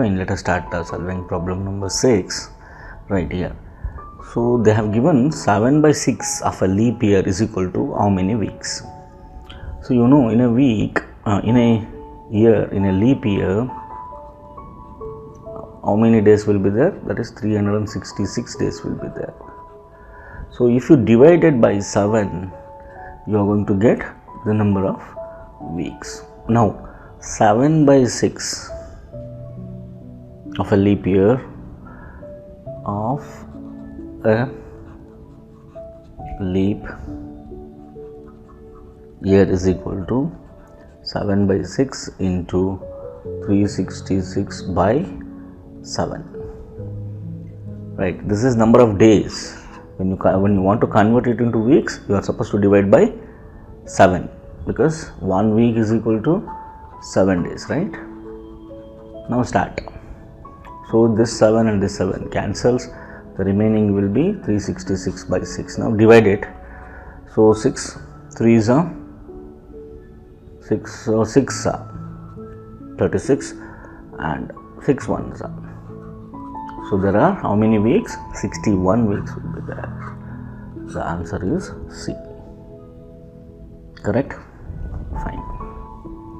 Fine, let us start solving problem number 6 right here. So they have given 7 by 6 of a leap year is equal to how many weeks? So you know, in a week, in a year, in a leap year, how many days will be there? That is 366 days will be there. So if you divide it by 7, you are going to get the number of weeks. Now 7 by 6 of a leap year is equal to 7 by 6 into 366 by 7. Right, this is number of days. When you want to convert it into weeks, you are supposed to divide by 7, because 1 week is equal to 7 days, right? Now start. So this 7 and this 7 cancels, the remaining will be 366 by 6. Now divide it. So 6 3s are 6, so 6 are 36 and 6 1s are. So there are how many weeks? 61 weeks will be there. The answer is C. Correct? Fine.